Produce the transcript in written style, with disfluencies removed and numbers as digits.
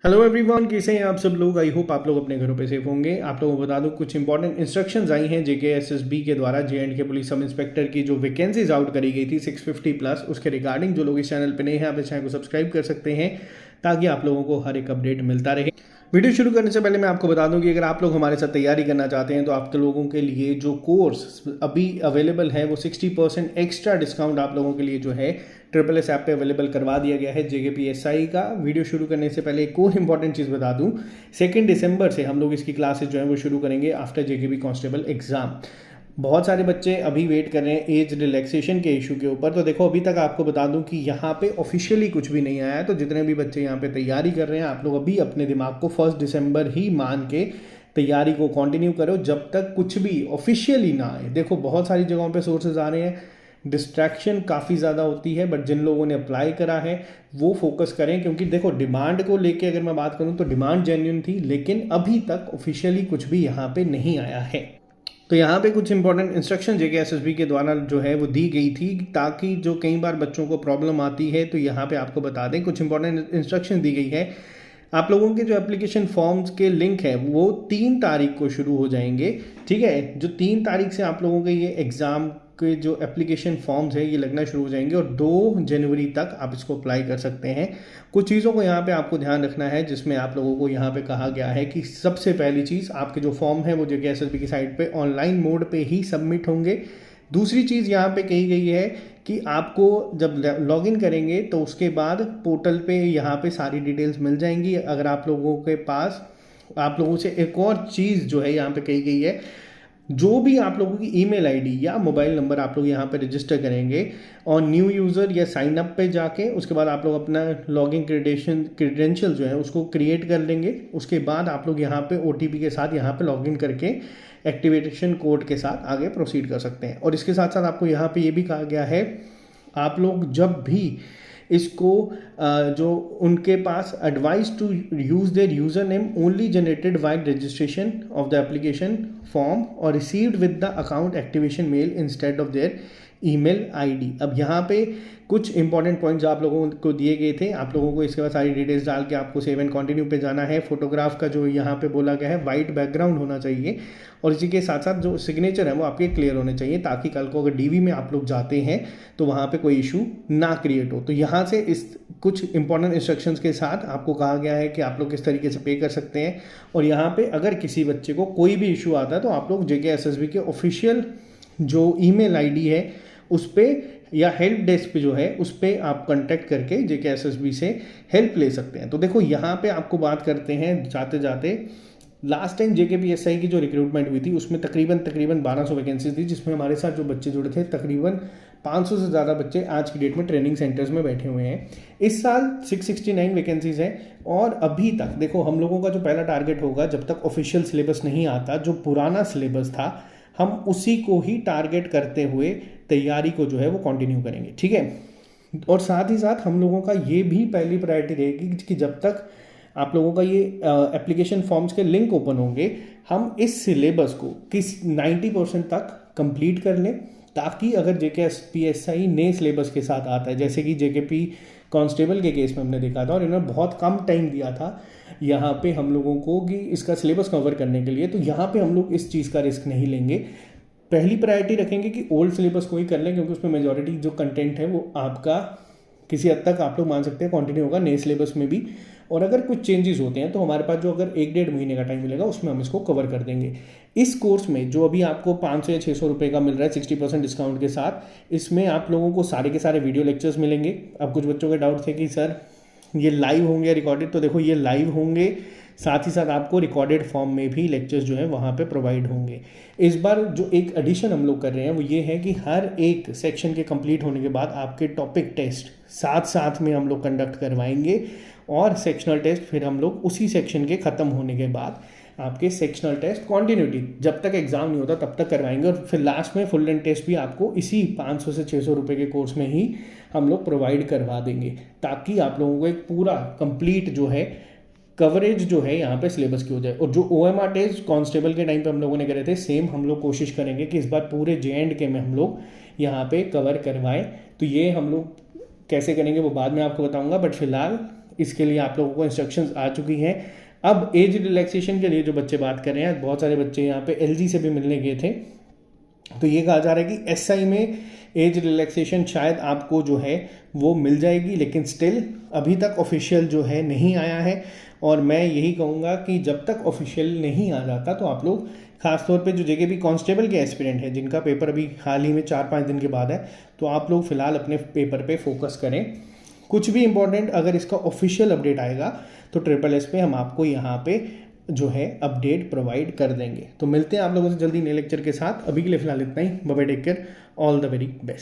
Hello everyone, कैसे हैं आप सब लोग। आई होप आप लोग अपने घरों पे सेफ होंगे। आप लोगों को बता दूं कुछ इंपॉर्टेंट इंस्ट्रक्शंस आई हैं जेकेएसएसबी के द्वारा। जे&के पुलिस सब इंस्पेक्टर की जो वैकेंसीज आउट करी गई थी 650 प्लस, उसके रिगार्डिंग जो लोग इस चैनल पे नए हैं आप इस चैनल को सब्सक्राइब कर सकते हैं ताकि आप लोगों को हर एक अपडेट मिलता रहे। वीडियो शुरू करने से पहले मैं आपको बता दूं कि अगर आप लोग हमारे साथ तैयारी करना चाहते हैं तो आप लोगों के लिए जो कोर्स अभी अवेलेबल है वो 60% एक्स्ट्रा डिस्काउंट आप लोगों के लिए जो है SSS ऐप पे अवेलेबल करवा दिया गया है जेकेपीएसआई का। वीडियो शुरू करने से पहले एक और इंपॉर्टेंट चीज़ बता दूं, 2 दिसंबर से हम लोग इसकी क्लासेज जो है वो शुरू करेंगे आफ्टर जेकेपी कांस्टेबल एग्जाम। बहुत सारे बच्चे अभी वेट कर रहे हैं एज रिलैक्सेशन के इशू के ऊपर। तो देखो, अभी तक आपको बता दूं कि यहाँ पे ऑफिशियली कुछ भी नहीं आया है। तो जितने भी बच्चे यहाँ पे तैयारी कर रहे हैं, आप लोग अभी अपने दिमाग को 1 दिसंबर ही मान के तैयारी को कंटिन्यू करो जब तक कुछ भी ऑफिशियली ना आए। देखो, बहुत सारी जगहों पे सोर्सेज आ रहे हैं, डिस्ट्रैक्शन काफ़ी ज़्यादा होती है, बट जिन लोगों ने अप्लाई करा है वो फोकस करें। क्योंकि देखो, डिमांड को लेके अगर मैं बात करूं तो डिमांड जेन्युइन थी, लेकिन अभी तक ऑफिशियली कुछ भी यहाँ पे नहीं आया है। तो यहाँ पे कुछ इंपॉर्टेंट इंस्ट्रक्शन जेकेएसएसबी के द्वारा जो है वो दी गई थी, ताकि जो कई बार बच्चों को प्रॉब्लम आती है तो यहाँ पे आपको बता दें कुछ इंपॉर्टेंट इंस्ट्रक्शन दी गई है। आप लोगों के जो एप्लीकेशन फॉर्म्स के लिंक है वो 3 तारीख को शुरू हो जाएंगे। ठीक है, जो 3 तारीख से आप लोगों के ये एग्ज़ाम के जो एप्लीकेशन फॉर्म्स है ये लगना शुरू हो जाएंगे और 2 जनवरी तक आप इसको अप्लाई कर सकते हैं। कुछ चीज़ों को यहाँ पे आपको ध्यान रखना है, जिसमें आप लोगों को यहाँ पे कहा गया है कि सबसे पहली चीज़, आपके जो फॉर्म है वो जेकेएसएसबी की साइट पे ऑनलाइन मोड पे ही सबमिट होंगे। दूसरी चीज़ यहाँ पे कही गई है कि आपको जब लॉगिन करेंगे तो उसके बाद पोर्टल पे यहाँ पे सारी डिटेल्स मिल जाएंगी। अगर आप लोगों के पास, आप लोगों से एक और चीज़ जो है यहाँ पे कही गई है, जो भी आप लोगों की ईमेल आईडी या मोबाइल नंबर आप लोग यहाँ पे रजिस्टर करेंगे और न्यू यूज़र या साइन अप पे जाके उसके बाद आप लोग अपना लॉगिन क्रेडेंशियल जो है उसको क्रिएट कर लेंगे। उसके बाद आप लोग यहाँ पे OTP के साथ यहाँ पे लॉगिन करके एक्टिवेशन कोड के साथ आगे प्रोसीड कर सकते हैं। और इसके साथ साथ आपको यहाँ पे ये भी कहा गया है, आप लोग जब भी इसको जो उनके पास advice to use their user name only generated wide registration of the application form और received with the account activation mail instead of their email ID. अब यहाँ पे कुछ इंपॉर्टेंट पॉइंट्स आप लोगों को दिए गए थे। आप लोगों को इसके बाद सारी डिटेल्स डाल के आपको सेव एंड कंटिन्यू पे जाना है। फोटोग्राफ का जो यहाँ पे बोला गया है, वाइट बैकग्राउंड होना चाहिए और इसी के साथ साथ जो सिग्नेचर है वो आपके क्लियर होने चाहिए, ताकि कल को अगर DV में आप लोग जाते हैं तो वहाँ पे कोई इशू ना क्रिएट हो। तो यहाँ से इस कुछ इंपॉर्टेंट इंस्ट्रक्शंस के साथ आपको कहा गया है कि आप लोग किस तरीके से पे कर सकते हैं। और यहाँ पे अगर किसी बच्चे को कोई भी इशू आता है तो आप लोग जेकेएसएसबी के ऑफिशियल जो ईमेल आईडी है उस पर या हेल्प डेस्क पे जो है उस पर आप कांटेक्ट करके जेकेएसएसबी से हेल्प ले सकते हैं। तो देखो, यहाँ पे आपको बात करते हैं जाते जाते। लास्ट टाइम जेकेपीएसआई की जो रिक्रूटमेंट हुई थी उसमें तकरीबन 1200 वैकेंसीज थी, जिसमें हमारे साथ जो बच्चे जुड़े थे तकरीबन 500 से ज़्यादा बच्चे आज की डेट में ट्रेनिंग सेंटर्स में बैठे हुए हैं। इस साल 669 वैकेंसीज हैं और अभी तक देखो, हम लोगों का जो पहला टारगेट होगा, जब तक ऑफिशियल सिलेबस नहीं आता, जो पुराना सिलेबस था हम उसी को ही टारगेट करते हुए तैयारी को जो है वो कंटिन्यू करेंगे। ठीक है, और साथ ही साथ हम लोगों का ये भी पहली प्रायोरिटी रहेगी कि जब तक आप लोगों का ये एप्लीकेशन फॉर्म्स के लिंक ओपन होंगे, हम इस सिलेबस को 90% तक कंप्लीट कर लें, ताकि अगर जेकेपीएसआई नए सिलेबस के साथ आता है, जैसे कि जेकेपी कांस्टेबल के केस में हमने देखा था और इन्होंने बहुत कम टाइम दिया था यहाँ पे हम लोगों को कि इसका सिलेबस कवर करने के लिए, तो यहाँ पे हम लोग इस चीज़ का रिस्क नहीं लेंगे। पहली प्रायोरिटी रखेंगे कि ओल्ड सिलेबस को ही कर लें, क्योंकि उसमें मेजॉरिटी जो कंटेंट है वो आपका किसी हद तक आप लोग मान सकते हैं कंटिन्यू होगा नए सिलेबस में भी। और अगर कुछ चेंजेस होते हैं तो हमारे पास जो अगर 1-1.5 महीने का टाइम मिलेगा उसमें हम इसको कवर कर देंगे। इस कोर्स में जो अभी आपको 500 या 600 रुपये का मिल रहा है 60% डिस्काउंट के साथ, इसमें आप लोगों को सारे के सारे वीडियो लेक्चर्स मिलेंगे। अब कुछ बच्चों के डाउट थे कि सर ये लाइव होंगे या रिकॉर्डेड, तो देखो ये लाइव होंगे, साथ ही साथ आपको रिकॉर्डेड फॉर्म में भी लेक्चर्स जो है वहाँ पे प्रोवाइड होंगे। इस बार जो एक एडिशन हम लोग कर रहे हैं वो ये है कि हर एक सेक्शन के कंप्लीट होने के बाद आपके टॉपिक टेस्ट साथ साथ में हम लोग कंडक्ट करवाएंगे और सेक्शनल टेस्ट फिर हम लोग उसी सेक्शन के ख़त्म होने के बाद आपके सेक्शनल टेस्ट कॉन्टिन्यूटी जब तक एग्जाम नहीं होता तब तक करवाएंगे। और फिर लास्ट में फुल लेंथ टेस्ट भी आपको इसी 500 से 600 रुपये के कोर्स में ही हम लोग प्रोवाइड करवा देंगे, ताकि आप लोगों को एक पूरा कंप्लीट जो है कवरेज जो है यहाँ पे सिलेबस की हो जाए। और जो OMR टेस्ट कांस्टेबल के टाइम पे हम लोगों ने करे थे, सेम हम लोग कोशिश करेंगे कि इस बार पूरे J&K में हम लोग यहाँ पे कवर करवाएं। तो ये हम लोग कैसे करेंगे वो बाद में आपको बताऊंगा, बट फिलहाल इसके लिए आप लोगों को इंस्ट्रक्शंस आ चुकी हैं। अब एज रिलैक्सेशन के लिए जो बच्चे बात कर रहे हैं, बहुत सारे बच्चे यहाँ पे एलजी से भी मिलने गए थे, तो ये कहा जा रहा है कि एसआई में एज रिलैक्सेशन शायद आपको जो है वो मिल जाएगी, लेकिन स्टिल अभी तक ऑफिशियल जो है नहीं आया है। और मैं यही कहूँगा कि जब तक ऑफिशियल नहीं आ जाता तो आप लोग खासतौर पे जो जेकेपी कांस्टेबल के एस्पिरेंट है जिनका पेपर अभी हाल ही में 4-5 दिन के बाद है, तो आप लोग फिलहाल अपने पेपर पे फोकस करें। कुछ भी इंपॉर्टेंट अगर इसका ऑफिशियल अपडेट आएगा तो SSS पे हम आपको यहाँ पे जो है अपडेट प्रोवाइड कर देंगे। तो मिलते हैं आप लोगों से जल्दी नए लेक्चर के साथ। अभी के लिए फिलहाल इतना ही। Bye bye, take care, all the very best.